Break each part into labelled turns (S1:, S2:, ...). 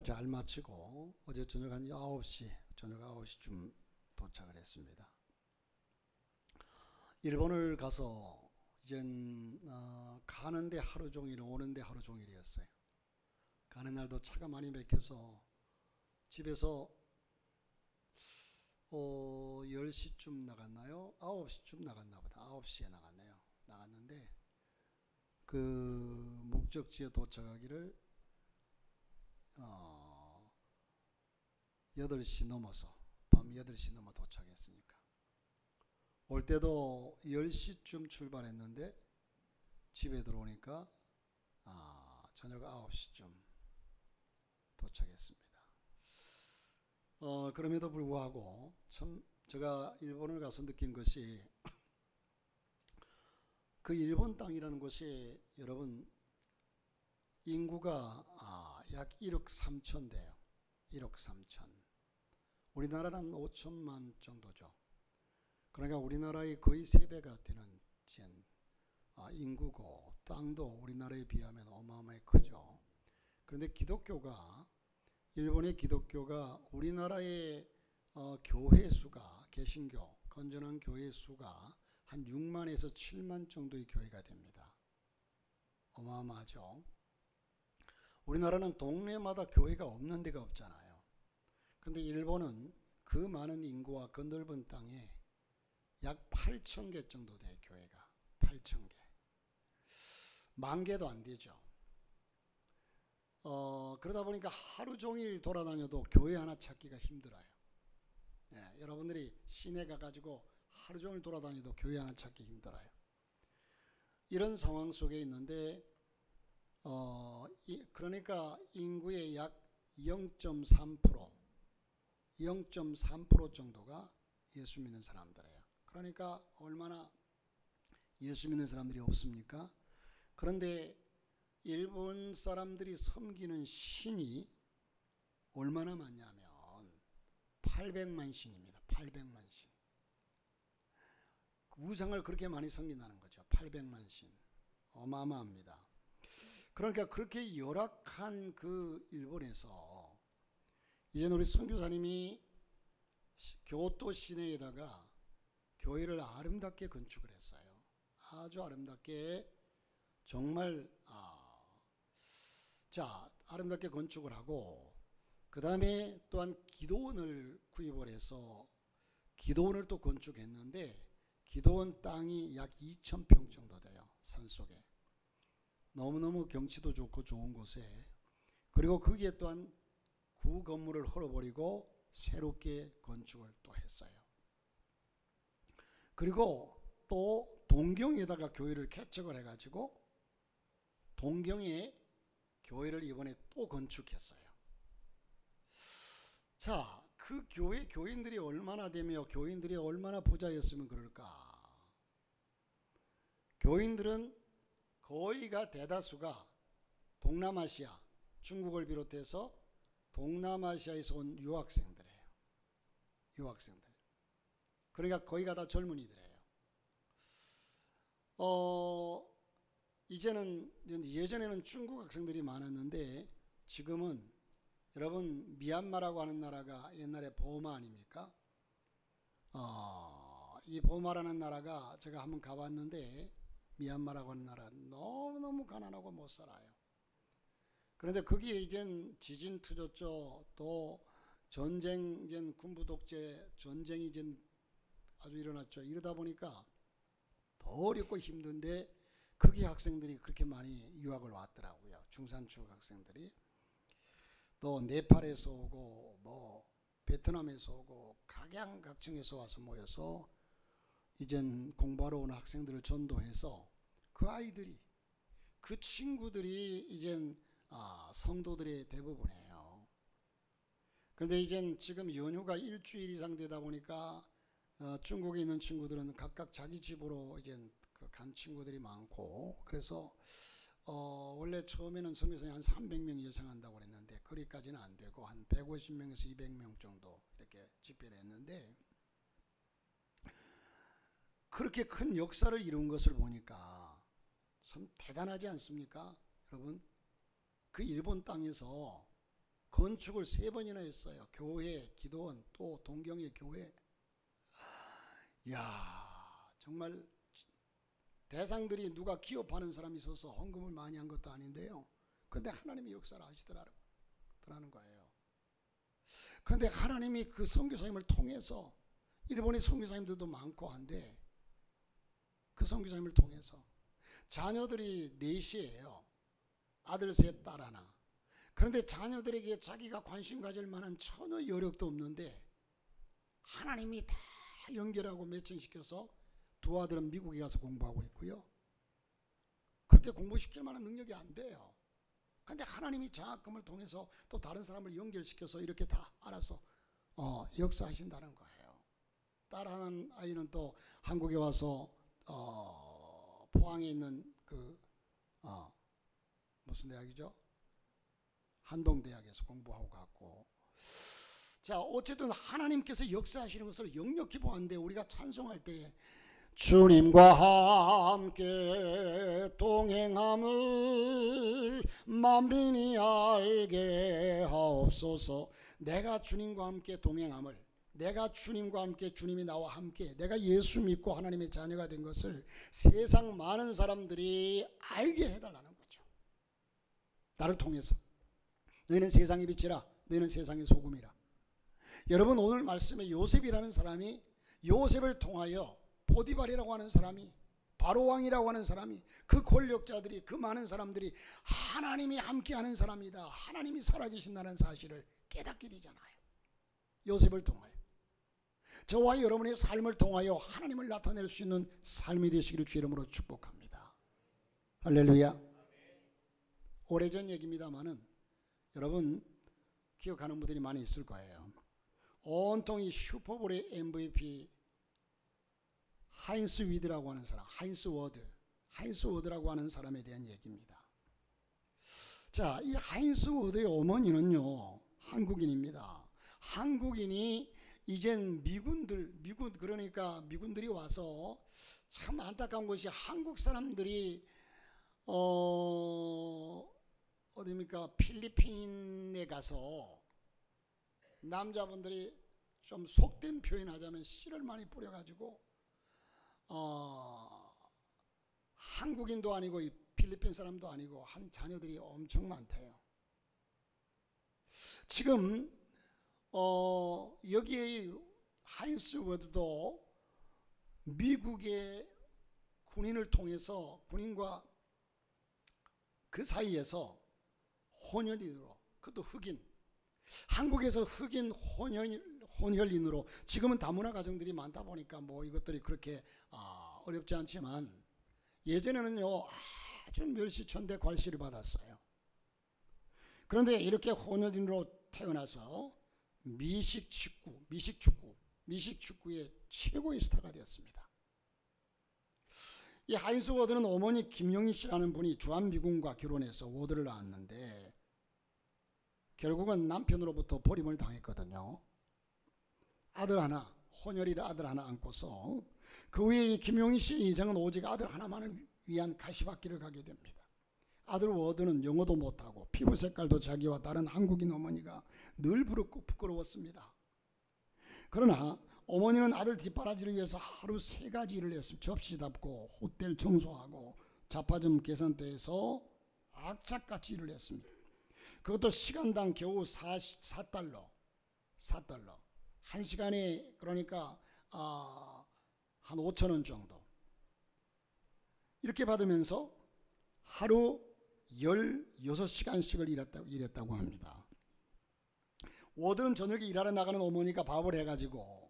S1: 잘 마치고 어제 저녁 한 9시, 저녁 9시쯤 도착을 했습니다. 일본을 가서 이젠 가는데 하루 종일, 오는데 하루 종일이었어요. 가는 날도 차가 많이 막혀서 집에서 10시쯤 나갔나요? 9시쯤 나갔나 보다. 9시에 나갔네요. 나갔는데 그 목적지에 도착하기를 8시 넘어서, 밤 8시 넘어 도착했으니까. 올 때도 10시쯤 출발했는데 집에 들어오니까 저녁 9시쯤 도착했습니다. 그럼에도 불구하고 참 제가 일본을 가서 느낀 것이, 그 일본 땅이라는 곳이 여러분 인구가 약 1억 3천 돼요. 1억 3천. 우리나라는 5천만 정도죠. 그러니까 우리나라의 거의 3배가 되는 인구고, 땅도 우리나라에 비하면 어마어마하게 크죠. 그런데 기독교가, 일본의 기독교가 우리나라의 교회 수가, 개신교, 건전한 교회 수가 한 6만에서 7만 정도의 교회가 됩니다. 어마어마하죠. 우리나라는 동네마다 교회가 없는 데가 없잖아요. 근데 일본은 그 많은 인구와 그 넓은 땅에 약 8천 개 정도 돼요. 교회가 8천 개. 10,000개도 안 되죠. 그러다 보니까 하루 종일 돌아다녀도 교회 하나 찾기가 힘들어요. 여러분들이 시내 가가지고 하루 종일 돌아다녀도 교회 하나 찾기 힘들어요. 이런 상황 속에 있는데 그러니까 인구의 약 0.3% 정도가 예수 믿는 사람들이에요. 그러니까 얼마나 예수 믿는 사람들이 없습니까? 그런데 일본 사람들이 섬기는 신이 얼마나 많냐면 800만 신입니다. 800만 신. 우상을 그렇게 많이 섬긴다는 거죠. 800만 신. 어마어마합니다. 그러니까 그렇게 열악한 그 일본에서 이제 우리 선교사님이 교토 시내에다가 교회를 아름답게 건축을 했어요. 아주 아름답게, 정말 아름답게 건축을 하고, 그 다음에 또한 기도원을 구입을 해서 기도원을 또 건축했는데, 기도원 땅이 약 2,000평 정도 돼요. 산속에. 너무너무 경치도 좋고 좋은 곳에. 그리고 거기에 또한 구 건물을 헐어버리고 새롭게 건축을 또 했어요. 그리고 또 동경에다가 교회를 개척을 해가지고 동경에 교회를 이번에 또 건축했어요. 자, 그 교인들이 얼마나 되며 교인들이 얼마나 부자였으면 그럴까. 교인들은 거의가 대다수가 동남아시아, 중국을 비롯해서 동남아시아에서 온 유학생들이에요. 유학생들. 그러니까 거의가 다 젊은이들이에요. 예전에는 중국 학생들이 많았는데 지금은, 여러분 미얀마라고 하는 나라가 옛날에 버마 아닙니까? 이 버마라는 나라가 제가 한번 가봤는데, 미얀마라고 하는 나라 너무너무 가난하고 못 살아요. 그런데 거기에 이젠 지진 터졌죠. 또 전쟁, 이젠 군부 독재 전쟁이 이젠 아주 일어났죠. 이러다 보니까 더 어렵고 힘든데 거기 학생들이 그렇게 많이 유학을 왔더라고요. 중산층 학생들이. 또 네팔에서 오고 뭐 베트남에서 오고 각양각층에서 와서 모여서 이젠 공부하러 온 학생들을 전도해서 그 아이들이, 그 친구들이 이젠 성도들의 대부분이에요. 그런데 이젠 지금 연휴가 일주일 이상 되다 보니까 중국에 있는 친구들은 각각 자기 집으로 이젠 간 친구들이 많고, 그래서 원래 처음에는 선교사님 한 300명 예상한다고 그랬는데 거기까지는 안 되고 한 150명에서 200명 정도 이렇게 집회를 했는데, 그렇게 큰 역사를 이룬 것을 보니까 참 대단하지 않습니까? 여러분, 그 일본 땅에서 건축을 3번이나 했어요. 교회, 기도원, 또 동경의 교회. 이야, 정말 대상들이 누가 기업하는 사람이 있어서 헌금을 많이 한 것도 아닌데요. 그런데 하나님이 역사를 하시더라는 거예요. 그런데 하나님이 그 선교사님을 통해서, 일본의 선교사님들도 많고 한데, 그 선교사님을 통해서 자녀들이 4이에요. 아들 3, 딸 1. 그런데 자녀들에게 자기가 관심 가질 만한 전혀 여력도 없는데 하나님이 다 연결하고 매칭시켜서 2 아들은 미국에 가서 공부하고 있고요. 그렇게 공부시킬 만한 능력이 안 돼요. 그런데 하나님이 장학금을 통해서 또 다른 사람을 연결시켜서 이렇게 다 알아서 역사하신다는 거예요. 딸 하는 아이는 또 한국에 와서 포항에 있는 무슨 대학이죠? 한동대학에서 공부하고 갔고. 자, 어쨌든 하나님께서 역사하시는 것을 역력히 보았는데 우리가 찬송할 때에 주님과 함께 동행함을 만민이 알게 하옵소서. 내가 주님과 함께 동행함을, 내가 주님과 함께, 주님이 나와 함께, 내가 예수 믿고 하나님의 자녀가 된 것을 세상 많은 사람들이 알게 해달라는 거죠. 나를 통해서. 너희는 세상의 빛이라, 너희는 세상의 소금이라. 여러분, 오늘 말씀에 요셉이라는 사람이, 요셉을 통하여 보디발이라고 하는 사람이, 바로왕이라고 하는 사람이, 그 권력자들이, 그 많은 사람들이 하나님이 함께하는 사람이다, 하나님이 살아계신다는 사실을 깨닫게 되잖아요. 요셉을 통하여. 저와 여러분의 삶을 통하여 하나님을 나타낼 수 있는 삶이 되시기를 주 이름으로 축복합니다. 할렐루야. 오래전 얘기입니다마는 여러분 기억하는 분들이 많이 있을 거예요. 온통이 슈퍼볼의 MVP 하인스 위드라고 하는 사람, 하인스 워드라고 하는 사람에 대한 얘기입니다. 자, 이 하인스 워드의 어머니는요, 한국인입니다. 한국인이 이젠 그러니까 미군들이 와서 참 안타까운 것이 한국 사람들이 어디입니까? 필리핀에 가서 남자분들이 좀 속된 표현하자면 씨를 많이 뿌려가지고 한국인도 아니고 이 필리핀 사람도 아니고 한 자녀들이 엄청 많대요. 지금 여기에 하인스 워드도 미국의 군인을 통해서 군인과 그 사이에서 혼혈인으로, 그것도 흑인, 한국에서 흑인 혼혈인으로, 지금은 다문화 가정들이 많다 보니까 뭐 이것들이 그렇게 어렵지 않지만 예전에는요 아주 멸시천대 괄시를 받았어요. 그런데 이렇게 혼혈인으로 태어나서 미식축구의 최고의 스타가 되었습니다. 이 하인스 워드는 어머니 김영희 씨라는 분이 주한미군과 결혼해서 워드를 낳았는데 결국은 남편으로부터 버림을 당했거든요. 아들 하나, 혼혈이라 아들 하나 안고서 그 후에 김용희 씨의 인생은 오직 아들 하나만을 위한 가시밭길을 가게 됩니다. 아들 워드는 영어도 못하고 피부 색깔도 자기와 다른 한국인 어머니가 늘 부끄러웠습니다. 그러나 어머니는 아들 뒷바라지를 위해서 하루 3가지 일을 했습니다. 접시 잡고 호텔 청소하고 자파점 계산대에서 악착같이 일을 했습니다. 그것도 시간당 겨우 4달러. 1시간에 그러니까 한 5,000원 정도. 이렇게 받으면서 하루 16시간씩을 일했다고 합니다. 워드는 저녁에 일하러 나가는 어머니가 밥을 해가지고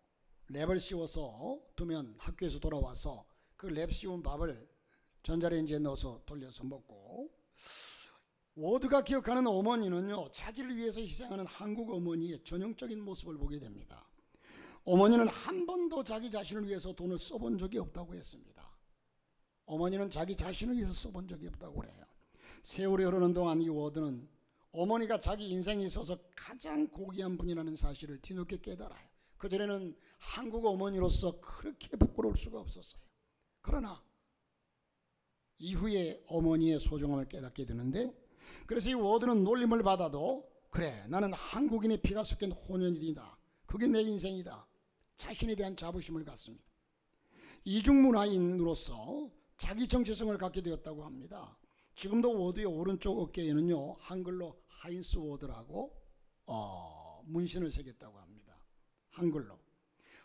S1: 랩을 씌워서 두면 학교에서 돌아와서 그 랩 씌운 밥을 전자레인지에 넣어서 돌려서 먹고, 워드가 기억하는 어머니는요, 자기를 위해서 희생하는 한국 어머니의 전형적인 모습을 보게 됩니다. 어머니는 한 번도 자기 자신을 위해서 돈을 써본 적이 없다고 했습니다. 어머니는 자기 자신을 위해서 써본 적이 없다고 그래요. 세월이 흐르는 동안 이 워드는 어머니가 자기 인생에 있어서 가장 고귀한 분이라는 사실을 뒤늦게 깨달아요. 그전에는 한국 어머니로서 그렇게 부끄러울 수가 없었어요. 그러나 이후에 어머니의 소중함을 깨닫게 되는데, 그래서 이 워드는 놀림을 받아도 그래, 나는 한국인의 피가 섞인 혼연이다. 그게 내 인생이다. 자신에 대한 자부심을 갖습니다. 이중문화인으로서 자기 정체성을 갖게 되었다고 합니다. 지금도 워드의 오른쪽 어깨에는요, 한글로 하인스 워드라고 문신을 새겼다고 합니다. 한글로.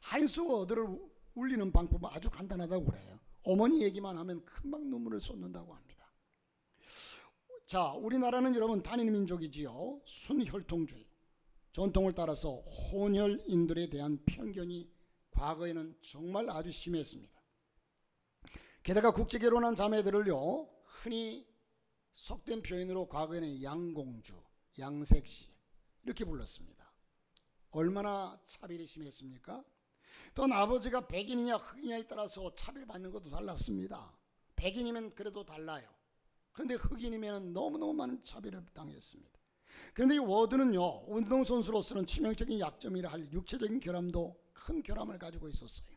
S1: 하인스 워드를 울리는 방법은 아주 간단하다고 그래요. 어머니 얘기만 하면 금방 눈물을 쏟는다고 합니다. 자, 우리나라는 여러분 단일 민족이지요. 순혈통주의. 전통을 따라서 혼혈인들에 대한 편견이 과거에는 정말 아주 심했습니다. 게다가 국제결혼한 자매들을요, 흔히 속된 표현으로 과거에는 양공주, 양색시 이렇게 불렀습니다. 얼마나 차별이 심했습니까? 또 아버지가 백인이냐 흑인이냐에 따라서 차별받는 것도 달랐습니다. 백인이면 그래도 달라요. 그런데 흑인이면 너무너무 많은 차별을 당했습니다. 그런데 이 워드는요, 운동선수로서는 치명적인 약점이라 할 육체적인 결함도 큰 결함을 가지고 있었어요.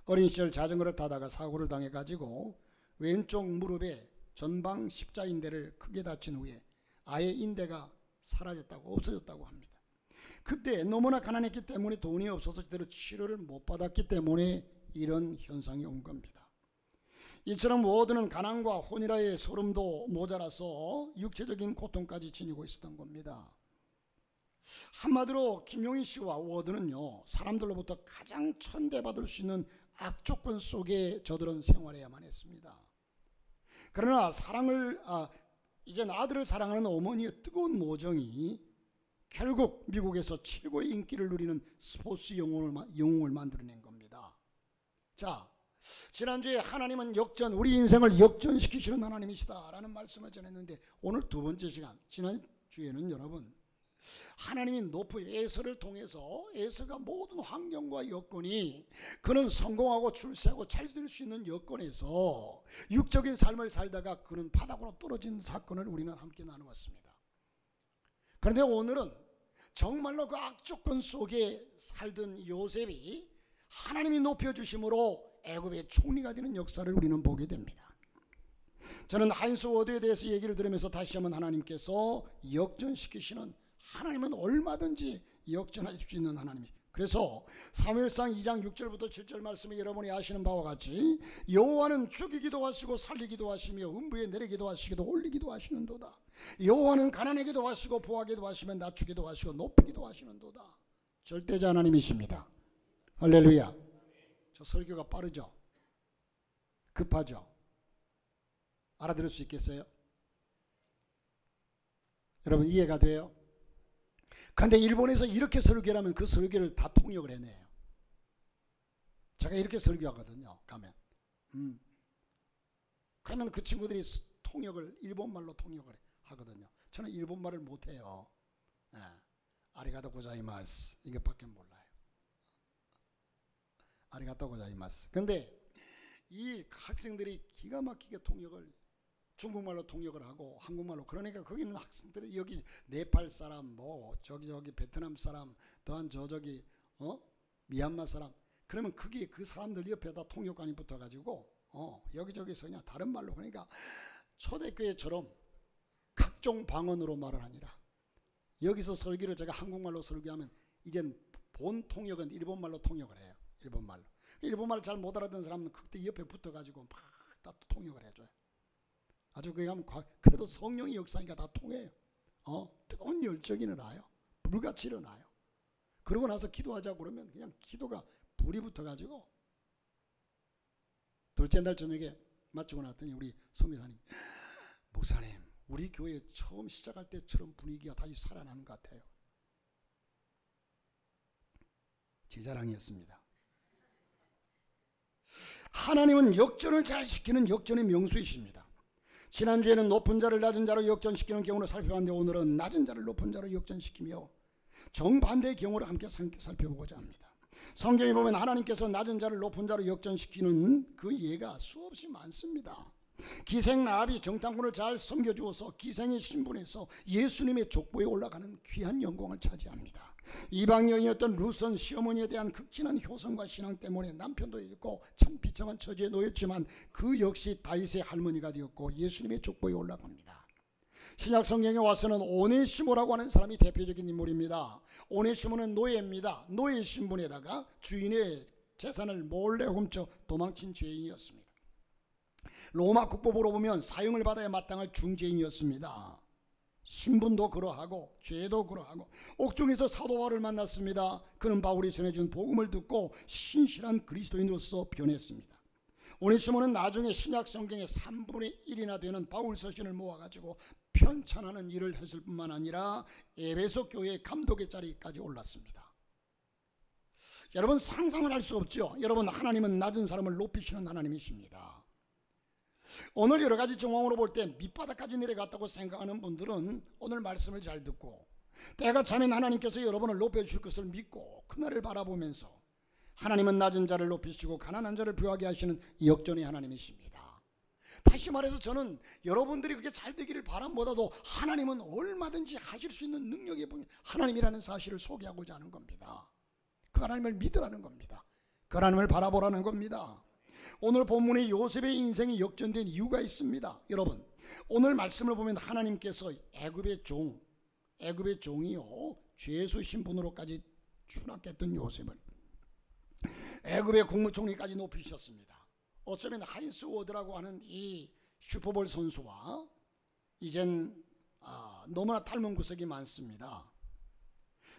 S1: 어린 시절 자전거를 타다가 사고를 당해가지고 왼쪽 무릎에 전방 십자인대를 크게 다친 후에 아예 인대가 사라졌다고, 없어졌다고 합니다. 그때 너무나 가난했기 때문에 돈이 없어서 제대로 치료를 못 받았기 때문에 이런 현상이 온 겁니다. 이처럼 워드는 가난과 혼이라의 소름도 모자라서 육체적인 고통까지 지니고 있었던 겁니다. 한마디로 김용희 씨와 워드는요, 사람들로부터 가장 천대받을 수 있는 악조건 속에 저들은 생활해야만 했습니다. 그러나 이제 아들을 사랑하는 어머니의 뜨거운 모정이 결국 미국에서 최고의 인기를 누리는 스포츠 영웅을 만들어낸 겁니다. 자, 지난주에 하나님은 우리 인생을 역전시키시는 하나님이시다 라는 말씀을 전했는데, 오늘 두 번째 시간, 지난주에는 여러분, 하나님이 높은 에서를 통해서, 에서가 모든 환경과 여건이 그는 성공하고 출세하고 잘 될 수 있는 여건에서 육적인 삶을 살다가 그는 바닥으로 떨어진 사건을 우리는 함께 나누었습니다. 그런데 오늘은 정말로 그 악조건 속에 살던 요셉이 하나님이 높여주심으로 애굽의 총리가 되는 역사를 우리는 보게 됩니다. 저는 하인스 워드에 대해서 얘기를 들으면서 다시 한번 하나님께서 역전시키시는, 하나님은 얼마든지 역전할 수 있는 하나님이시죠. 그래서 사무엘상 2장 6절부터 7절 말씀에 여러분이 아시는 바와 같이 여호와는 죽이기도 하시고 살리기도 하시며 음부에 내리기도 하시기도 올리기도 하시는도다. 여호와는 가난하게도 하시고 부하게도 하시며 낮추기도 하시고 높이기도 하시는도다. 절대자 하나님이십니다. 할렐루야. 저 설교가 빠르죠? 급하죠? 알아들을 수 있겠어요? 여러분 이해가 돼요? 그런데 일본에서 이렇게 설교를 하면 그 설교를 다 통역을 해내요. 제가 이렇게 설교하거든요. 가면 그러면 그 친구들이 일본말로 통역을 하거든요. 저는 일본말을 못해요. 아리가토 고자이마스 이것밖에 몰라요. 아리가토 고자이마스. 근데 이 학생들이 기가 막히게 중국말로 통역을 하고 한국말로, 그러니까 거기 있는 학생들이 여기 네팔 사람, 저기 베트남 사람, 또한 저기 미얀마 사람, 그러면 그게 그 사람들 옆에다 통역관이 붙어가지고 여기저기서 그냥 다른 말로, 그러니까 초대교회처럼 각종 방언으로 말을 하니라. 여기서 설교를 제가 한국말로 설교하면 이젠 본 통역은 일본말로 통역을 해요. 일본말을 잘 못 알아듣는 사람은 그때 옆에 붙어가지고 막 다 통역을 해줘요. 아주 그래도 성령의 역사니까 다 통해요. 뜨거운 열정이 일어나요. 불같이 일어나요. 그러고 나서 기도하자고 그러면 그냥 기도가 불이 붙어가지고, 둘째 날 저녁에 마치고 났더니 우리 선교사님, 목사님 우리 교회 처음 시작할 때처럼 분위기가 다시 살아나는 것 같아요. 제 자랑이었습니다. 하나님은 역전을 잘 시키는 역전의 명수이십니다. 지난주에는 높은 자를 낮은 자로 역전시키는 경우를 살펴봤는데, 오늘은 낮은 자를 높은 자로 역전시키며 정반대의 경우를 함께 살펴보고자 합니다. 성경에 보면 하나님께서 낮은 자를 높은 자로 역전시키는 그 예가 수없이 많습니다. 기생 라합이 정탐꾼을 잘 섬겨주어서 기생의 신분에서 예수님의 족보에 올라가는 귀한 영광을 차지합니다. 이방 여인이었던 루선 시어머니에 대한 극진한 효성과 신앙 때문에 남편도 잃고 참 비참한 처지에 놓였지만 그 역시 다윗의 할머니가 되었고 예수님의 족보에 올라갑니다. 신약 성경에 와서는 오네시모라고 하는 사람이 대표적인 인물입니다. 오네시모는 노예입니다. 노예 신분에다가 주인의 재산을 몰래 훔쳐 도망친 죄인이었습니다. 로마 국법으로 보면 사형을 받아야 마땅할 중죄인이었습니다. 신분도 그러하고 죄도 그러하고 옥중에서 사도 바울을 만났습니다. 그는 바울이 전해준 복음을 듣고 신실한 그리스도인으로서 변했습니다. 오네시모는 나중에 신약 성경의 3분의 1이나 되는 바울 서신을 모아가지고 편찬하는 일을 했을 뿐만 아니라 에베소 교회의 감독의 자리까지 올랐습니다. 여러분, 상상을 할 수 없죠. 여러분, 하나님은 낮은 사람을 높이시는 하나님이십니다. 오늘 여러 가지 정황으로 볼 때 밑바닥까지 내려갔다고 생각하는 분들은 오늘 말씀을 잘 듣고 때가 차면 하나님께서 여러분을 높여주실 것을 믿고 그날을 바라보면서 하나님은 낮은 자를 높이시고 가난한 자를 부유하게 하시는 역전의 하나님이십니다. 다시 말해서 저는 여러분들이 그렇게 잘 되기를 바람보다도 하나님은 얼마든지 하실 수 있는 능력의 분 하나님이라는 사실을 소개하고자 하는 겁니다. 그 하나님을 믿으라는 겁니다. 그 하나님을 바라보라는 겁니다. 오늘 본문의 요셉의 인생이 역전된 이유가 있습니다. 여러분, 오늘 말씀을 보면 하나님께서 애굽의 종이요 죄수 신분으로까지 추락했던 요셉을 애굽의 국무총리까지 높이셨습니다. 어쩌면 하인스 워드라고 하는 이 슈퍼볼 선수와 이젠 너무나 닮은 구석이 많습니다.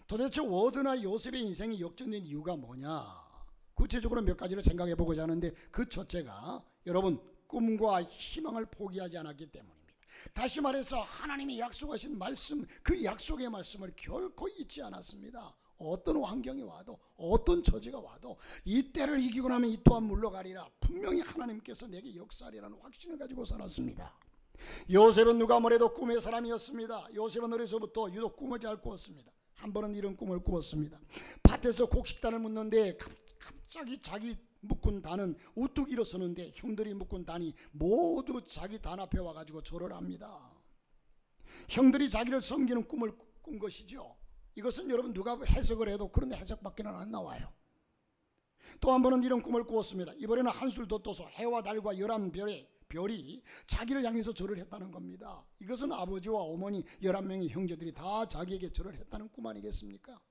S1: 도대체 워드나 요셉의 인생이 역전된 이유가 뭐냐? 구체적으로 몇 가지를 생각해 보고자 하는데 그 첫째가 여러분 꿈과 희망을 포기하지 않았기 때문입니다. 다시 말해서 하나님이 약속하신 말씀, 그 약속의 말씀을 결코 잊지 않았습니다. 어떤 환경이 와도 어떤 처지가 와도 이 때를 이기고 나면 이 또한 물러가리라. 분명히 하나님께서 내게 역사하리라는 확신을 가지고 살았습니다. 요셉은 누가 뭐래도 꿈의 사람이었습니다. 요셉은 어려서부터 유독 꿈을 잘 꾸었습니다. 한 번은 이런 꿈을 꾸었습니다. 밭에서 곡식단을 묻는데 갑자기 자기 묶은 단은 우뚝 일어서는데 형들이 묶은 단이 모두 자기 단 앞에 와가지고 절을 합니다. 형들이 자기를 섬기는 꿈을 꾼 것이죠. 이것은 여러분 누가 해석을 해도 그런 해석밖에는 안 나와요. 또 한 번은 이런 꿈을 꾸었습니다. 이번에는 한술 더 떠서 해와 달과 11별의 별이 자기를 향해서 절을 했다는 겁니다. 이것은 아버지와 어머니 11명의 형제들이 다 자기에게 절을 했다는 꿈 아니겠습니까?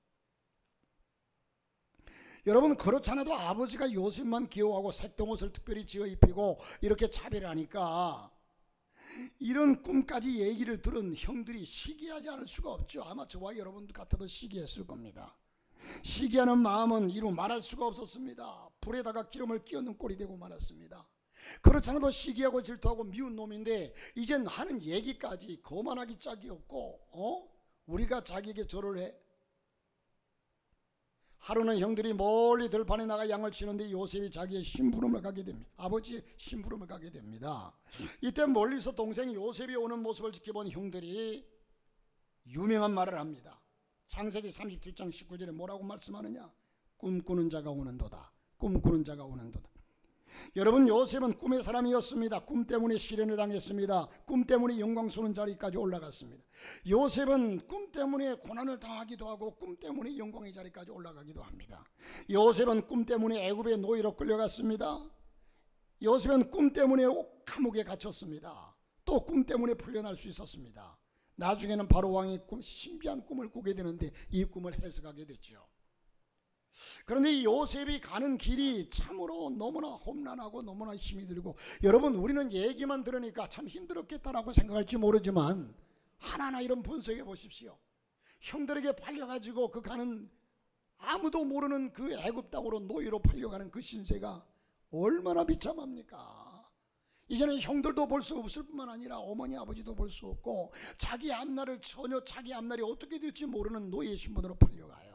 S1: 여러분, 그렇지 않아도 아버지가 요셉만 귀여워하고 색동옷을 특별히 지어 입히고 이렇게 차별하니까 이런 꿈까지 얘기를 들은 형들이 시기하지 않을 수가 없죠. 아마 저와 여러분 같아도 시기했을 겁니다. 시기하는 마음은 이루 말할 수가 없었습니다. 불에다가 기름을 끼얹는 꼴이 되고 말았습니다. 그렇지 않아도 시기하고 질투하고 미운 놈인데 이젠 하는 얘기까지 거만하기 짝이 없고 우리가 자기에게 절을 해. 하루는 형들이 멀리 들판에 나가 양을 치는데 요셉이 자기의 심부름을 가게 됩니다. 아버지의 심부름을 가게 됩니다. 이때 멀리서 동생 요셉이 오는 모습을 지켜본 형들이 유명한 말을 합니다. 창세기 37장 19절에 뭐라고 말씀하느냐? 꿈꾸는 자가 오는도다. 꿈꾸는 자가 오는도다. 여러분, 요셉은 꿈의 사람이었습니다. 꿈 때문에 시련을 당했습니다. 꿈 때문에 영광스러운 자리까지 올라갔습니다. 요셉은 꿈 때문에 고난을 당하기도 하고 꿈 때문에 영광의 자리까지 올라가기도 합니다. 요셉은 꿈 때문에 애굽의 노예로 끌려갔습니다. 요셉은 꿈 때문에 감옥에 갇혔습니다. 또 꿈 때문에 풀려날 수 있었습니다. 나중에는 바로 왕이 신비한 꿈을 꾸게 되는데 이 꿈을 해석하게 됐죠. 그런데 요셉이 가는 길이 참으로 너무나 험난하고 너무나 힘이 들고, 여러분, 우리는 얘기만 들으니까 참 힘들었겠다라고 생각할지 모르지만 하나하나 이런 분석해 보십시오. 형들에게 팔려가지고 그 가는 아무도 모르는 그 애굽 땅으로 노예로 팔려가는 그 신세가 얼마나 비참합니까? 이제는 형들도 볼 수 없을 뿐만 아니라 어머니 아버지도 볼 수 없고 자기 앞날을 전혀 자기 앞날이 어떻게 될지 모르는 노예 신분으로 팔려가요.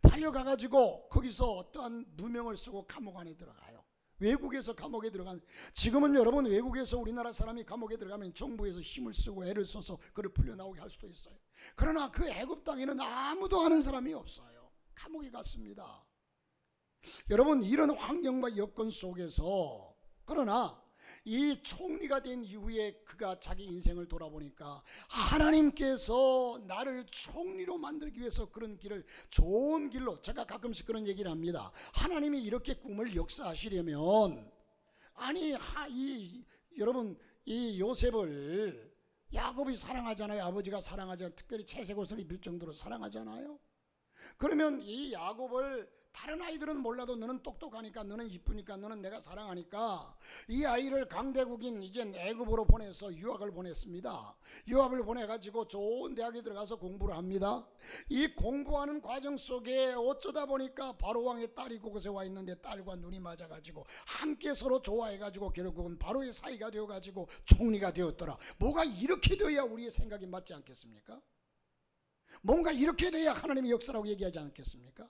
S1: 팔려가가지고 거기서 어떠한 누명을 쓰고 감옥 안에 들어가요. 외국에서 감옥에 들어간, 지금은 여러분 외국에서 우리나라 사람이 감옥에 들어가면 정부에서 힘을 쓰고 애를 써서 그를 풀려나오게 할 수도 있어요. 그러나 그 애굽 땅에는 아무도 아는 사람이 없어요. 감옥에 갔습니다. 여러분, 이런 환경과 여건 속에서, 그러나 이 총리가 된 이후에 그가 자기 인생을 돌아보니까 하나님께서 나를 총리로 만들기 위해서 그런 길을, 좋은 길로, 제가 가끔씩 그런 얘기를 합니다. 하나님이 이렇게 꿈을 역사하시려면, 아니 여러분, 이 요셉을 야곱이 사랑하잖아요. 아버지가 사랑하잖아요. 특별히 채색 옷을 입힐 정도로 사랑하잖아요. 그러면 이 야곱을 다른 아이들은 몰라도 너는 똑똑하니까, 너는 이쁘니까, 너는 내가 사랑하니까 이 아이를 강대국인 이제 애굽으로 보내서 유학을 보냈습니다. 유학을 보내가지고 좋은 대학에 들어가서 공부를 합니다. 이 공부하는 과정 속에 어쩌다 보니까 바로왕의 딸이 그곳에 와 있는데 딸과 눈이 맞아가지고 함께 서로 좋아해가지고 결국은 바로의 사이가 되어가지고 총리가 되었더라. 뭐가 이렇게 돼야 우리의 생각이 맞지 않겠습니까? 뭔가 이렇게 돼야 하나님의 역사라고 얘기하지 않겠습니까?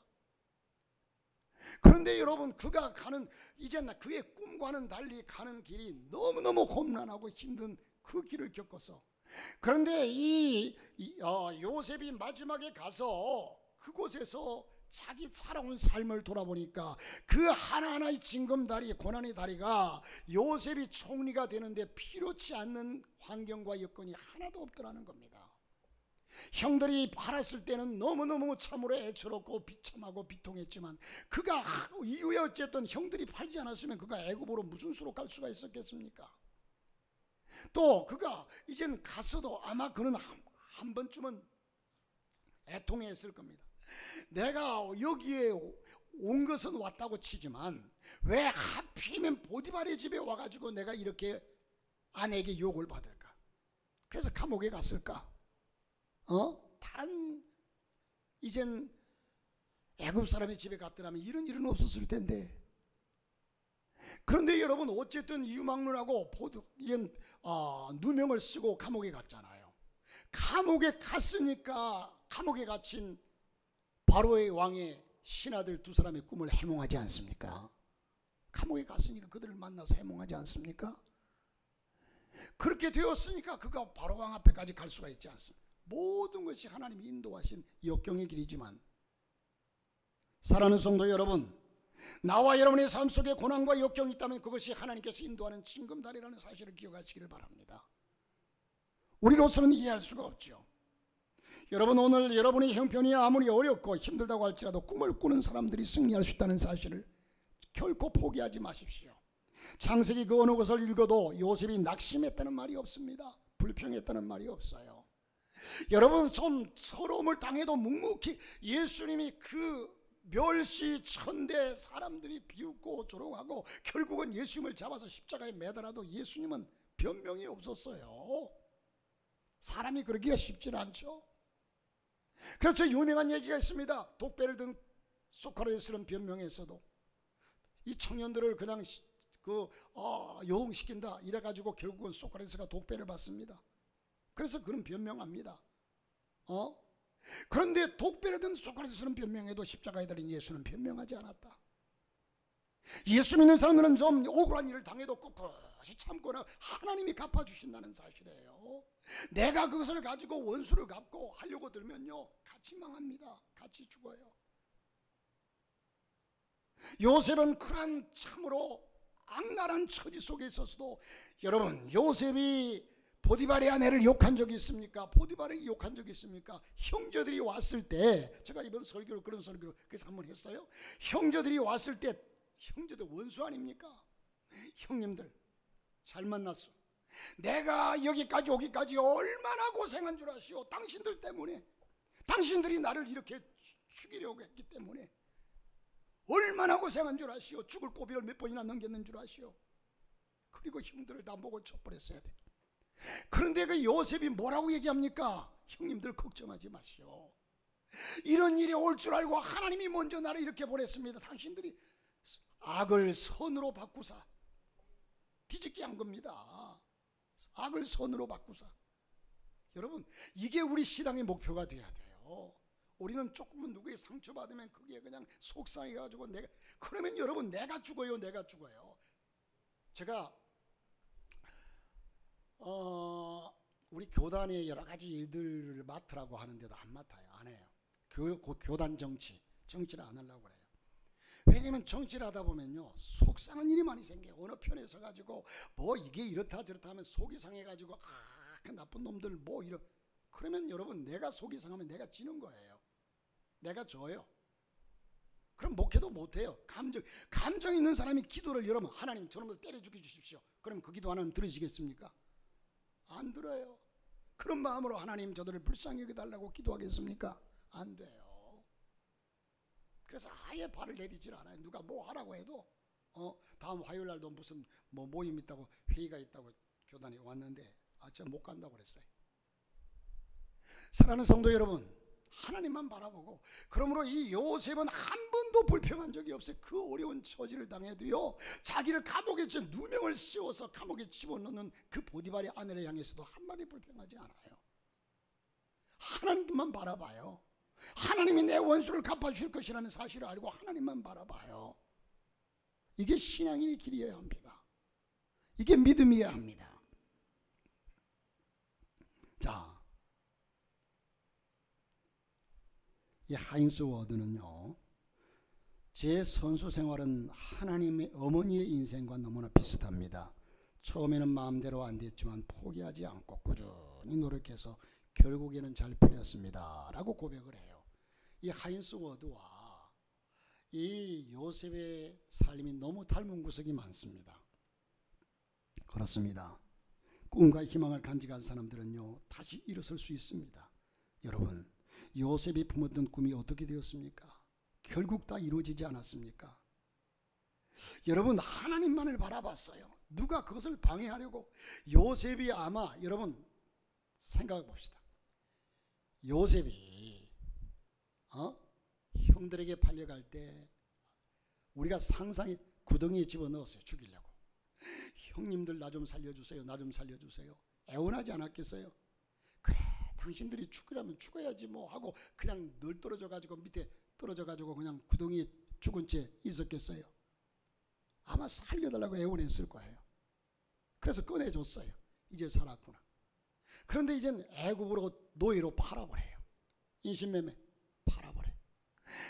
S1: 그런데 여러분, 그가 가는, 이제 그의 꿈과는 달리 가는 길이 너무너무 험난하고 힘든 그 길을 겪어서, 그런데 요셉이 마지막에 가서 그곳에서 자기 살아온 삶을 돌아보니까 그 하나하나의 징검다리, 고난의 다리가 요셉이 총리가 되는데 필요치 않는 환경과 여건이 하나도 없더라는 겁니다. 형들이 팔았을 때는 너무너무 참으로 애처롭고 비참하고 비통했지만, 그가 이후에 어쨌든 형들이 팔지 않았으면 그가 애굽으로 무슨 수로 갈 수가 있었겠습니까? 또 그가 이젠 갔어도 아마 그는 한 번쯤은 애통했을 겁니다. 내가 여기에 온 것은 왔다고 치지만 왜 하필이면 보디발의 집에 와가지고 내가 이렇게 아내에게 욕을 받을까? 그래서 감옥에 갔을까? 다른 이젠 애굽 사람의 집에 갔더라면 이런 일은 없었을 텐데. 그런데 여러분, 어쨌든 이유막론하고 누명을 쓰고 감옥에 갔잖아요. 감옥에 갔으니까 감옥에 갇힌 바로의 왕의 신하들 두 사람의 꿈을 해몽하지 않습니까? 감옥에 갔으니까 그들을 만나서 해몽하지 않습니까? 그렇게 되었으니까 그가 바로 왕 앞에까지 갈 수가 있지 않습니까? 모든 것이 하나님이 인도하신 역경의 길이지만, 사랑하는 성도 여러분, 나와 여러분의 삶 속에 고난과 역경이 있다면 그것이 하나님께서 인도하는 징검다리라는 사실을 기억하시기를 바랍니다. 우리로서는 이해할 수가 없죠. 여러분, 오늘 여러분의 형편이 아무리 어렵고 힘들다고 할지라도 꿈을 꾸는 사람들이 승리할 수 있다는 사실을 결코 포기하지 마십시오. 창세기 그 어느 것을 읽어도 요셉이 낙심했다는 말이 없습니다. 불평했다는 말이 없어요. 여러분, 좀 서러움을 당해도 묵묵히 예수님이 그 멸시 천대 사람들이 비웃고 조롱하고 결국은 예수님을 잡아서 십자가에 매달아도 예수님은 변명이 없었어요. 사람이 그러기가 쉽지 않죠. 그래서 유명한 얘기가 있습니다. 독배를 든 소크라테스는 변명했어도 이 청년들을 그냥 요동시킨다 이래가지고 결국은 소크라테스가 독배를 받습니다. 그래서 그는 변명합니다. 그런데 독배를 든 소크라테스는 변명해도 십자가에 달린 예수는 변명하지 않았다. 예수 믿는 사람들은 좀 억울한 일을 당해도 꿋꿋이 참거나 하나님이 갚아주신다는 사실이에요. 내가 그것을 가지고 원수를 갚고 하려고 들면요, 같이 망합니다. 같이 죽어요. 요셉은 그런 참으로 악랄한 처지 속에 있었어도, 여러분, 요셉이 보디발의 아내를 욕한 적이 있습니까? 보디발을 욕한 적이 있습니까? 형제들이 왔을 때, 제가 이번 설교를 그런 설교를 그래서 한번 했어요. 형제들이 왔을 때, 형제들 원수 아닙니까? 형님들 잘 만났어. 내가 여기까지 오기까지 얼마나 고생한 줄 아시오? 당신들 때문에. 당신들이 나를 이렇게 죽이려고 했기 때문에 얼마나 고생한 줄 아시오? 죽을 고비를 몇 번이나 넘겼는 줄 아시오? 그리고 형들을 다 목을 쳐버렸어야 돼. 그런데 그 요셉이 뭐라고 얘기합니까? 형님들 걱정하지 마시오. 이런 일이 올 줄 알고 하나님이 먼저 나를 이렇게 보냈습니다. 당신들이 악을 선으로 바꾸사 뒤집게 한 겁니다. 악을 선으로 바꾸사. 여러분, 이게 우리 신앙의 목표가 돼야 돼요. 우리는 조금은 누구의 상처받으면 그게 그냥 속상해가지고 그러면 여러분, 내가 죽어요. 내가 죽어요. 제가 우리 교단의 여러 가지 일들을 맡으라고 하는데도 안 맡아요. 안 해요. 교단 정치를 안 하려고 그래요. 왜냐면 정치를 하다 보면요, 속상한 일이 많이 생겨요. 어느 편에 서가지고 뭐 이게 이렇다 저렇다 하면 속이 상해가지고 그 나쁜 놈들 뭐 이러. 그러면 여러분, 내가 속이 상하면 내가 지는 거예요. 내가 져요. 그럼 목회도 못해요. 감정 있는 사람이 기도를 여러분, 하나님 저놈을 때려 죽여 주십시오. 그럼 그 기도 하나님 들으시겠습니까? 안 들어요. 그런 마음으로 하나님 저들을 불쌍히 여겨달라고 기도하겠습니까? 안 돼요. 그래서 아예 발을 내딛질 않아요. 누가 뭐 하라고 해도 다음 화요일 날도 무슨 뭐 모임 있다고 회의가 있다고 교단에 왔는데 제가 못 간다고 그랬어요. 사랑하는 성도 여러분, 하나님만 바라보고, 그러므로 이 요셉은 한 번도 불평한 적이 없어요. 그 어려운 처지를 당해도요, 자기를 감옥에 누명을 씌워서 감옥에 집어넣는 그 보디발의 아내를 향해서도 한마디 불평하지 않아요. 하나님만 바라봐요. 하나님이 내 원수를 갚아주실 것이라는 사실을 알고 하나님만 바라봐요. 이게 신앙인의 길이어야 합니다. 이게 믿음이어야 합니다. 자, 이 하인스 워드는요, 제 선수 생활은 하나님의 어머니의 인생과 너무나 비슷합니다. 처음에는 마음대로 안 됐지만 포기하지 않고 꾸준히 노력해서 결국에는 잘 풀렸습니다 라고 고백을 해요. 이 하인스 워드와 이 요셉의 삶이 너무 닮은 구석이 많습니다. 그렇습니다. 꿈과 희망을 간직한 사람들은요, 다시 일어설 수 있습니다. 여러분, 요셉이 품었던 꿈이 어떻게 되었습니까? 결국 다 이루어지지 않았습니까? 여러분, 하나님만을 바라봤어요. 누가 그것을 방해하려고. 요셉이 아마, 여러분 생각해 봅시다. 요셉이 형들에게 팔려갈 때 우리가 상상해 구덩이에 집어넣었어요. 죽이려고. 형님들 나 좀 살려주세요. 나 좀 살려주세요. 애원하지 않았겠어요? 그래, 당신들이 죽으라면 죽어야지 뭐 하고 그냥 늘 떨어져 가지고 밑에 떨어져 가지고 그냥 구덩이에 죽은 채 있었겠어요? 아마 살려달라고 애원했을 거예요. 그래서 꺼내줬어요. 이제 살았구나. 그런데 이젠 애굽으로 노예로 팔아버려요. 인신매매 팔아버려요.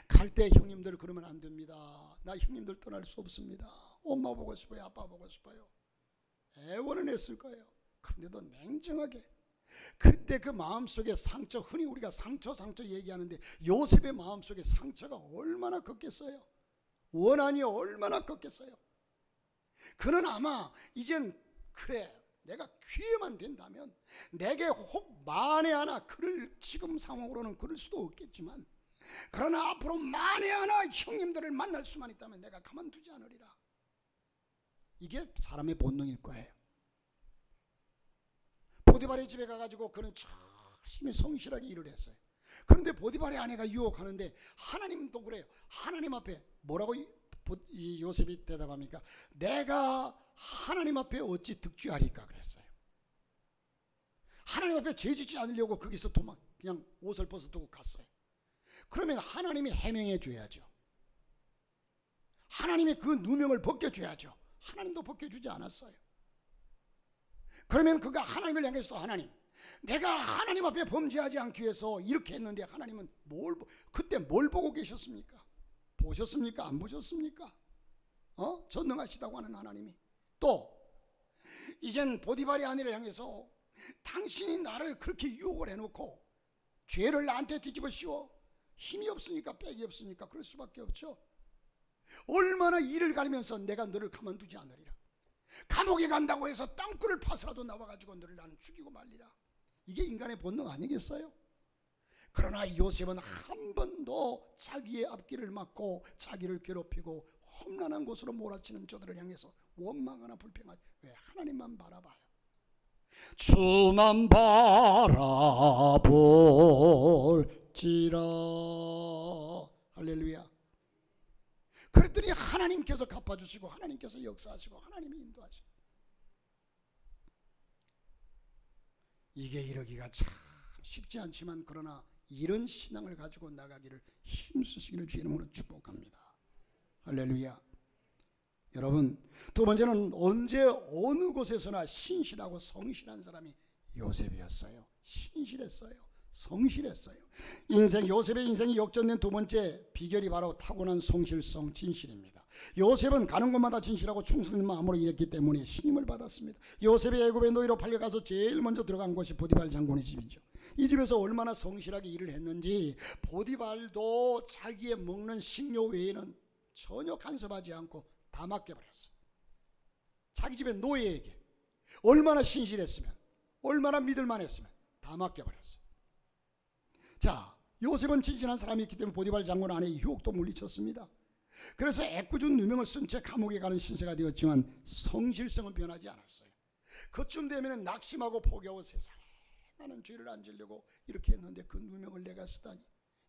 S1: 갈 때 형님들 그러면 안 됩니다. 나 형님들 떠날 수 없습니다. 엄마 보고 싶어요. 아빠 보고 싶어요. 애원은 했을 거예요. 그런데도 냉정하게 그때 그 마음속에 상처, 흔히 우리가 상처 얘기하는데 요셉의 마음속에 상처가 얼마나 컸겠어요. 원한이 얼마나 컸겠어요. 그는 아마 이젠 그래, 내가 기회만 된다면 내게 혹 만에 하나 그를 지금 상황으로는 그럴 수도 없겠지만 그러나 앞으로 만에 하나 형님들을 만날 수만 있다면 내가 가만두지 않으리라. 이게 사람의 본능일 거예요. 보디발의 집에 가가지고 그는 열심히 성실하게 일을 했어요. 그런데 보디발의 아내가 유혹하는데 하나님도 그래요. 하나님 앞에 뭐라고 이 요셉이 대답합니까? 내가 하나님 앞에 어찌 득죄하리까 그랬어요. 하나님 앞에 죄짓지 않으려고 거기서 그냥 옷을 벗어두고 갔어요. 그러면 하나님이 해명해 줘야죠. 하나님이 그 누명을 벗겨줘야죠. 하나님도 벗겨주지 않았어요. 그러면 그가 하나님을 향해서도 하나님, 내가 하나님 앞에 범죄하지 않기 위해서 이렇게 했는데 하나님은 그때 뭘 보고 계셨습니까? 보셨습니까? 안 보셨습니까? 전능하시다고 하는 하나님이. 또 이젠 보디발의 아내를 향해서 당신이 나를 그렇게 유혹을 해놓고 죄를 나한테 뒤집어 씌워 힘이 없으니까 빽이 없으니까 그럴 수밖에 없죠. 얼마나 이를 갈면서 내가 너를 가만두지 않으리라. 감옥에 간다고 해서 땅굴을 파서라도 나와가지고 너를 나는 죽이고 말리라. 이게 인간의 본능 아니겠어요? 그러나 요셉은 한 번도 자기의 앞길을 막고 자기를 괴롭히고 험난한 곳으로 몰아치는 저들을 향해서 원망하나 불평하지. 왜? 하나님만 바라봐요. 주만 바라볼지라. 할렐루야. 그랬더니 하나님께서 갚아주시고 하나님께서 역사하시고 하나님이 인도하시고. 이게 이러기가 참 쉽지 않지만 그러나 이런 신앙을 가지고 나가기를 힘쓰시기를 주의 이름으로 축복합니다. 할렐루야. 여러분, 두 번째는 언제 어느 곳에서나 신실하고 성실한 사람이 요셉이었어요. 신실했어요. 성실했어요. 요셉의 인생이 역전된 두 번째 비결이 바로 타고난 성실성, 진실입니다. 요셉은 가는 곳마다 진실하고 충성된 마음으로 일했기 때문에 신임을 받았습니다. 요셉이 애굽의 노예로 팔려가서 제일 먼저 들어간 곳이 보디발 장군의 집이죠. 이 집에서 얼마나 성실하게 일을 했는지 보디발도 자기의 먹는 식료 외에는 전혀 간섭하지 않고 다 맡겨버렸어요. 자기 집의 노예에게 얼마나 신실했으면, 얼마나 믿을만 했으면 다 맡겨버렸어요. 자, 요셉은 진실한 사람이었기 때문에 보디발 장군 아내의 유혹도 물리쳤습니다. 그래서 애꿎은 누명을 쓴 채 감옥에 가는 신세가 되었지만 성실성은 변하지 않았어요. 그쯤 되면 낙심하고 포기하고 세상에 나는 죄를 안 지려고 이렇게 했는데 그 누명을 내가 쓰다니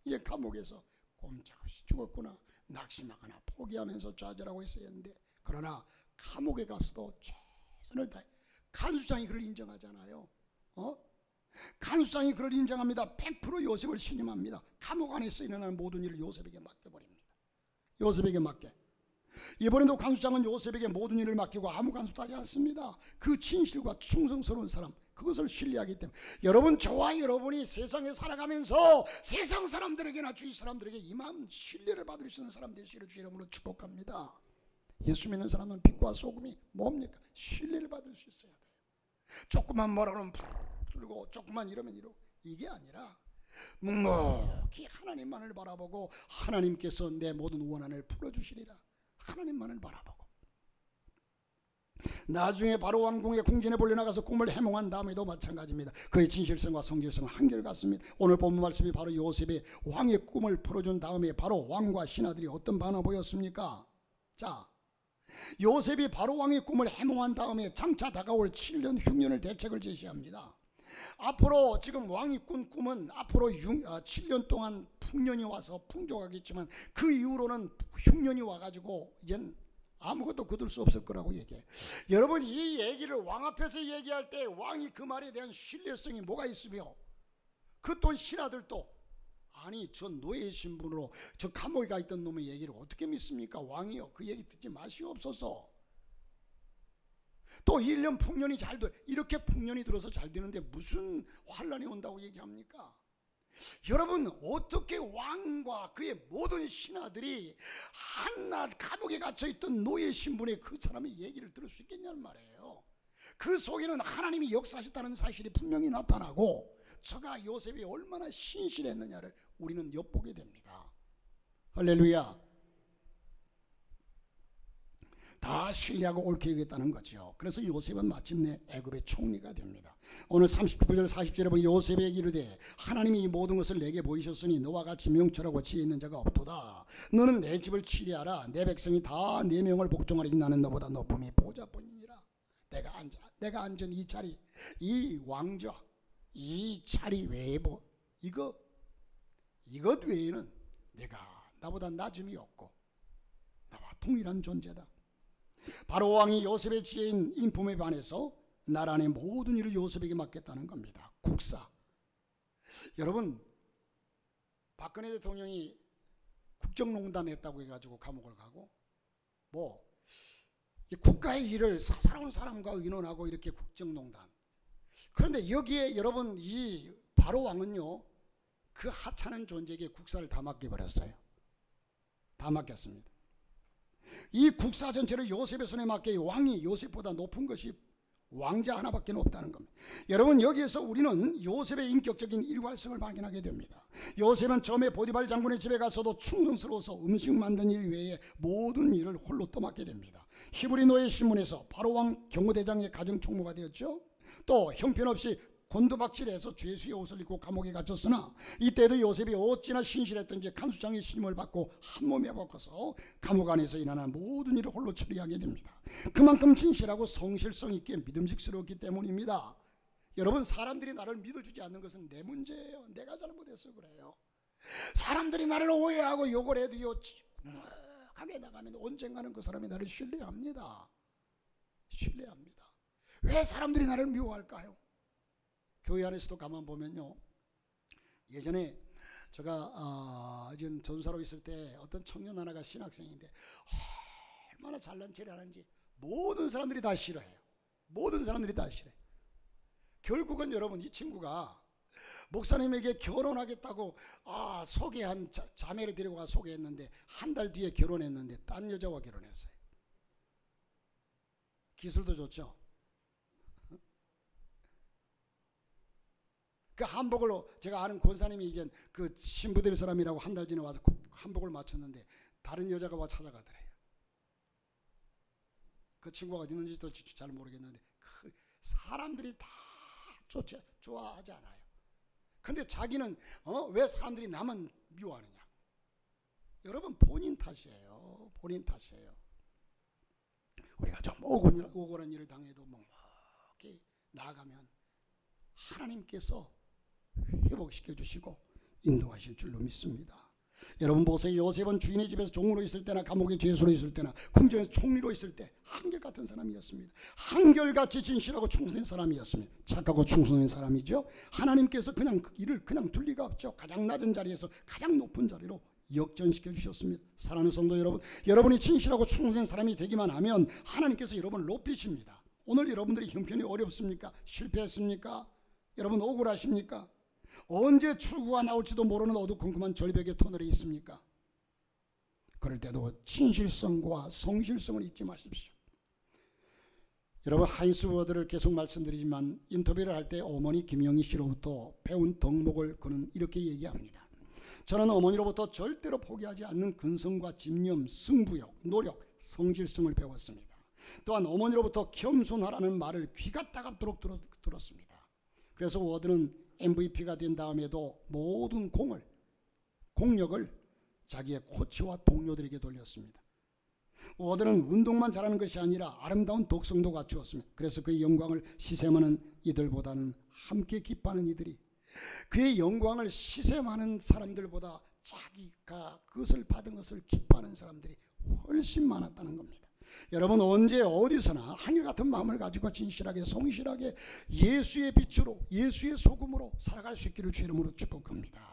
S1: 이제 감옥에서 꼼짝없이 죽었구나 낙심하거나 포기하면서 좌절하고 있어야 했는데, 그러나 감옥에 가서도 최선을 다해 간수장이 그를 인정하잖아요. 간수장이 그를 인정합니다. 100% 요셉을 신임합니다. 감옥 안에서 일어나는 모든 일을 요셉에게 맡겨버립니다. 요셉에게 맡겨. 이번에도 간수장은 요셉에게 모든 일을 맡기고 아무 간수도 하지 않습니다. 그 진실과 충성스러운 사람, 그것을 신뢰하기 때문에 여러분, 저와 여러분이 세상에 살아가면서 세상 사람들에게나 주위 사람들에게 이만 신뢰를 받을 수 있는 사람 되시기를 주의 이름으로 축복합니다. 예수 믿는 사람은 빛과 소금이 뭡니까? 신뢰를 받을 수 있어야 돼요. 조금만 뭐라 그러면 풀고 조금만 이러면 이러고, 이게 아니라 묵묵히 하나님만을 바라보고 하나님께서 내 모든 원한을 풀어주시리라. 하나님만을 바라보고 나중에 바로 왕궁의 궁전에 몰려나가서 꿈을 해몽한 다음에도 마찬가지입니다. 그의 진실성과 성실성은 한결같습니다. 오늘 본문 말씀이 바로 요셉의 왕의 꿈을 풀어준 다음에 바로 왕과 신하들이 어떤 반응을 보였습니까? 자, 요셉이 바로 왕의 꿈을 해몽한 다음에 장차 다가올 7년 흉년을 대책을 제시합니다. 앞으로 지금 왕이 꾼 꿈은 앞으로 7년 동안 풍년이 와서 풍족하겠지만 그 이후로는 흉년이 와가지고 이젠 아무것도 거둘 수 없을 거라고 얘기해요. 여러분, 이 얘기를 왕 앞에서 얘기할 때 왕이 그 말에 대한 신뢰성이 뭐가 있으며, 그 또 신하들도 아니 저 노예 신분으로 저 감옥에 가 있던 놈의 얘기를 어떻게 믿습니까? 왕이요, 그 얘기 듣지 마시옵소서. 또 1년 풍년이 잘 돼, 이렇게 풍년이 들어서 잘 되는데 무슨 환란이 온다고 얘기합니까? 여러분, 어떻게 왕과 그의 모든 신하들이 한낱 감옥에 갇혀있던 노예 신분의 그 사람의 얘기를 들을 수 있겠냐는 말이에요. 그 속에는 하나님이 역사하셨다는 사실이 분명히 나타나고 저가 요셉이 얼마나 신실했느냐를 우리는 엿보게 됩니다. 할렐루야. 다 신뢰하고 옳게 여겼다는 거죠. 그래서 요셉은 마침내 애굽의 총리가 됩니다. 오늘 39절 40절에 보면 요셉에게 이르되 하나님이 이 모든 것을 내게 보이셨으니 너와 같이 명철하고 지혜 있는 자가 없도다. 너는 내 집을 치리하라. 내 백성이 다 내 명을 복종하리니 나는 너보다 높음이 보좌뿐이니라. 내가 앉은 이 자리, 이 왕좌, 이 자리 외에 이것 외에는 내가 나보다 낮음이 없고 나와 동일한 존재다. 바로 왕이 요셉의 지혜인 인품에 반해서 나라 안의 모든 일을 요셉에게 맡겼다는 겁니다. 국사. 여러분, 박근혜 대통령이 국정농단 했다고 해가지고 감옥을 가고 국가의 일을 살아온 사람과 의논하고 이렇게 국정농단. 그런데 여기에 여러분, 이 바로 왕은요, 그 하찮은 존재에게 국사를 다 맡겨버렸어요. 다 맡겼습니다. 이 국사 전체를 요셉의 손에 맡겨 왕이 요셉보다 높은 것이 왕자 하나밖에 없다는 겁니다. 여러분, 여기에서 우리는 요셉의 인격적인 일관성을 발견하게 됩니다. 요셉은 처음에 보디발 장군의 집에 가서도 충성스러워서 음식 만든 일 외에 모든 일을 홀로 떠맡게 됩니다. 히브리 노예 신문에서 바로 왕 경호대장의 가정 총무가 되었죠. 또 형편없이 곤두박질해서 죄수의 옷을 입고 감옥에 갇혔으나 이때도 요셉이 어찌나 신실했던지 간수장의 신임을 받고 한몸에 바꿔서 감옥 안에서 일어나는 모든 일을 홀로 처리하게 됩니다. 그만큼 진실하고 성실성 있게 믿음직스러웠기 때문입니다. 여러분, 사람들이 나를 믿어주지 않는 것은 내 문제예요. 내가 잘못해서 그래요. 사람들이 나를 오해하고 욕을 해도요, 가게 나가면 언젠가는 그 사람이 나를 신뢰합니다. 왜 사람들이 나를 미워할까요? 교회 안에서도 가만 보면요, 예전에 제가 전사로 있을 때 어떤 청년 하나가 신학생인데 얼마나 잘난 체를 하는지 모든 사람들이 다 싫어해요. 결국은 여러분, 이 친구가 목사님에게 결혼하겠다고 소개한 자매를 데리고 가 소개했는데 한 달 뒤에 결혼했는데 딴 여자와 결혼했어요. 기술도 좋죠. 그 한복을, 제가 아는 권사님이 이제 그 신부될 사람이라고 한 달 전에 와서 한복을 맞췄는데 다른 여자가 와 찾아가더래요. 그 친구가 어디 있는지도 잘 모르겠는데 사람들이 다 좋아하지 않아요. 근데 자기는 왜 사람들이 나만 미워하느냐? 여러분 본인 탓이에요. 본인 탓이에요. 우리가 좀 억울한 일을 당해도 묵묵히 나아가면 하나님께서 회복시켜 주시고 인도하실 줄로 믿습니다. 여러분 보세요. 요셉은 주인의 집에서 종으로 있을 때나 감옥의 죄수로 있을 때나 궁정에서 총리로 있을 때 한결같은 사람이었습니다. 한결같이 진실하고 충성된 사람이었습니다. 착하고 충성된 사람이죠. 하나님께서 그냥 일을 그냥 둘 리가 없죠. 가장 낮은 자리에서 가장 높은 자리로 역전시켜 주셨습니다. 사랑하는 성도 여러분, 여러분이 진실하고 충성된 사람이 되기만 하면 하나님께서 여러분을 높이십니다. 오늘 여러분들이 형편이 어렵습니까? 실패했습니까? 여러분 억울하십니까? 언제 출구가 나올지도 모르는 어두컴컴한 절벽의 터널에 있습니까? 그럴 때도 진실성과 성실성을 잊지 마십시오. 여러분 하인스 워드를 계속 말씀드리지만 인터뷰를 할 때 어머니 김영희 씨로부터 배운 덕목을 그는 이렇게 얘기합니다. 저는 어머니로부터 절대로 포기하지 않는 근성과 집념, 승부욕, 노력, 성실성을 배웠습니다. 또한 어머니로부터 겸손하라는 말을 귀가 따갑도록 들었습니다. 그래서 워드는 MVP가 된 다음에도 모든 공력을 자기의 코치와 동료들에게 돌렸습니다. 워드는 운동만 잘하는 것이 아니라 아름다운 독성도 갖추었습니다. 그래서 그의 영광을 시샘하는 이들보다는 함께 기뻐하는 이들이, 그의 영광을 시샘하는 사람들보다 자기가 그것을 받은 것을 기뻐하는 사람들이 훨씬 많았다는 겁니다. 여러분 언제 어디서나 한결같은 마음을 가지고 진실하게 성실하게 예수의 빛으로 예수의 소금으로 살아갈 수 있기를 주 이름으로 축복합니다.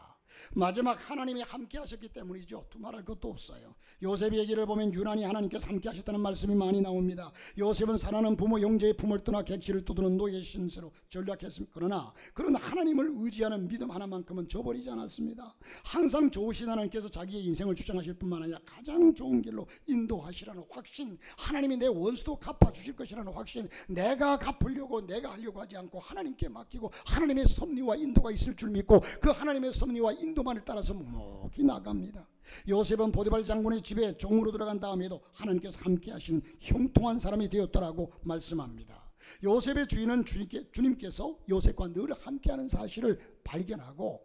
S1: 마지막 하나님이 함께 하셨기 때문이죠. 두말할 것도 없어요. 요셉의 얘기를 보면 유난히 하나님께서 함께 하셨다는 말씀이 많이 나옵니다. 요셉은 사랑하는 부모 형제의 품을 떠나 객지를 떠드는 노예 신세로 전락했습니다. 그러나 그런 하나님을 의지하는 믿음 하나만큼은 저버리지 않았습니다. 항상 좋으신 하나님께서 자기의 인생을 주장하실 뿐만 아니라 가장 좋은 길로 인도하시라는 확신, 하나님이 내 원수도 갚아주실 것이라는 확신, 내가 갚으려고 내가 하려고 하지 않고 하나님께 맡기고 하나님의 섭리와 인도가 있을 줄 믿고 그 하나님의 섭리와 인도만을 따라서 묵묵히 나갑니다. 요셉은 보디발 장군의 집에 종으로 들어간 다음에도 하나님께서 함께 하시는 형통한 사람이 되었더라고 말씀합니다. 요셉의 주인은 주님께서 요셉과 늘 함께하는 사실을 발견하고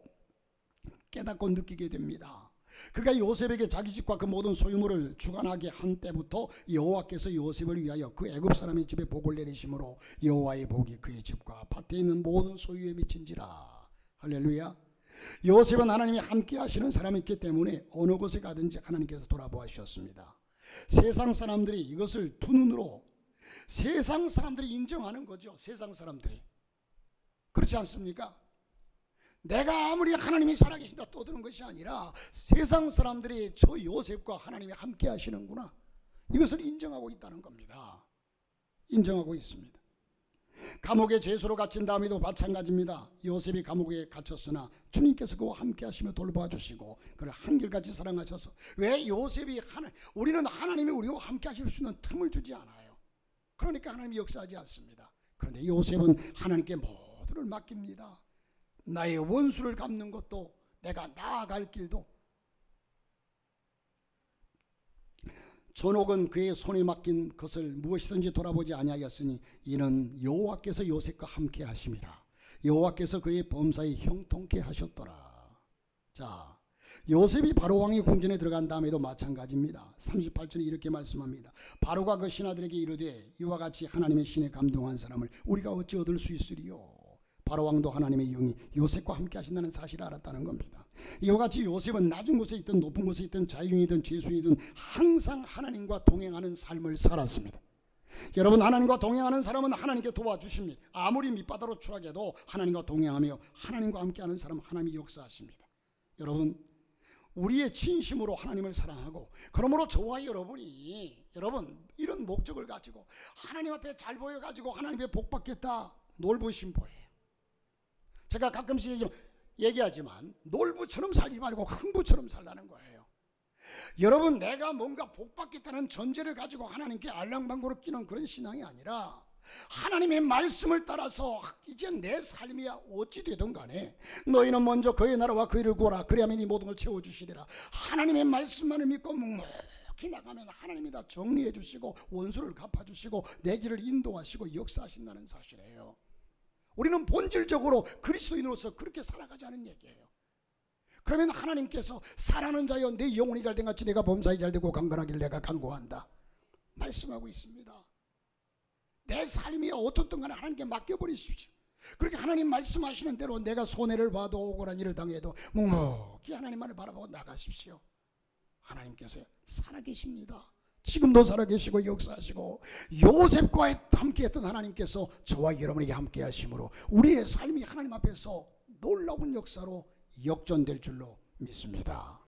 S1: 깨닫고 느끼게 됩니다. 그가 요셉에게 자기 집과 그 모든 소유물을 주관하게 한 때부터 여호와께서 요셉을 위하여 그 애굽 사람의 집에 복을 내리심으로 여호와의 복이 그의 집과 밭에 있는 모든 소유에 미친지라. 할렐루야. 요셉은 하나님이 함께 하시는 사람이기 때문에 어느 곳에 가든지 하나님께서 돌아보아 주셨습니다. 세상 사람들이 이것을 두 눈으로 세상 사람들이 인정하는 거죠. 세상 사람들이 그렇지 않습니까? 내가 아무리 하나님이 살아계신다 떠드는 것이 아니라 세상 사람들이 저 요셉과 하나님이 함께 하시는구나, 이것을 인정하고 있다는 겁니다. 인정하고 있습니다. 감옥에 죄수로 갇힌 다음에도 마찬가지입니다. 요셉이 감옥에 갇혔으나 주님께서 그와 함께 하시며 돌보아 주시고 그를 한결같이 사랑하셔서, 왜 요셉이 우리는 하나님이 우리와 함께 하실 수 있는 틈을 주지 않아요. 그러니까 하나님이 역사하지 않습니다. 그런데 요셉은 하나님께 모두를 맡깁니다. 나의 원수를 갚는 것도, 내가 나아갈 길도. 전옥은 그의 손에 맡긴 것을 무엇이든지 돌아보지 아니하였으니 이는 여호와께서 요셉과 함께 하심이라. 여호와께서 그의 범사에 형통케 하셨더라. 자, 요셉이 바로 왕의 궁전에 들어간 다음에도 마찬가지입니다. 38절에 이렇게 말씀합니다. 바로가 그 신하들에게 이르되 이와 같이 하나님의 신에 감동한 사람을 우리가 어찌 얻을 수 있으리요. 바로 왕도 하나님의 영이 요셉과 함께 하신다는 사실을 알았다는 겁니다. 이와 같이 요셉은 낮은 곳에 있든 높은 곳에 있든 자유인이든 죄수이든 항상 하나님과 동행하는 삶을 살았습니다. 여러분, 하나님과 동행하는 사람은 하나님께 도와주십니다. 아무리 밑바닥으로 추락해도 하나님과 동행하며 하나님과 함께하는 사람은 하나님이 역사하십니다. 여러분, 우리의 진심으로 하나님을 사랑하고, 그러므로 저와 여러분이 이런 목적을 가지고 하나님 앞에 잘 보여가지고 하나님의 복 받겠다, 놀부심보예요. 제가 가끔씩 얘기하지만 놀부처럼 살지 말고 흥부처럼 살라는 거예요. 여러분, 내가 뭔가 복 받겠다는 전제를 가지고 하나님께 알랑방구를 끼는 그런 신앙이 아니라 하나님의 말씀을 따라서 이제 내 삶이야 어찌 되든 간에 너희는 먼저 그의 나라와 그의 일을 구하라 그리하면 이 모든 걸 채워주시리라. 하나님의 말씀만을 믿고 묵묵히 나가면 하나님이 다 정리해 주시고 원수를 갚아주시고 내 길을 인도하시고 역사하신다는 사실이에요. 우리는 본질적으로 그리스도인으로서 그렇게 살아가자는 얘기예요. 그러면 하나님께서 살아는 자여 내 영혼이 잘된 같이 내가 범사에 잘되고 강건하길 내가 간구한다 말씀하고 있습니다. 내 삶이 어떻든 간에 하나님께 맡겨버리십시오. 그렇게 하나님 말씀하시는 대로 내가 손해를 봐도 억울한 일을 당해도 묵묵히 하나님만을 바라보고 나가십시오. 하나님께서 살아계십니다. 지금도 살아계시고 역사하시고 요셉과 함께했던 하나님께서 저와 여러분에게 함께하심으로 우리의 삶이 하나님 앞에서 놀라운 역사로 역전될 줄로 믿습니다.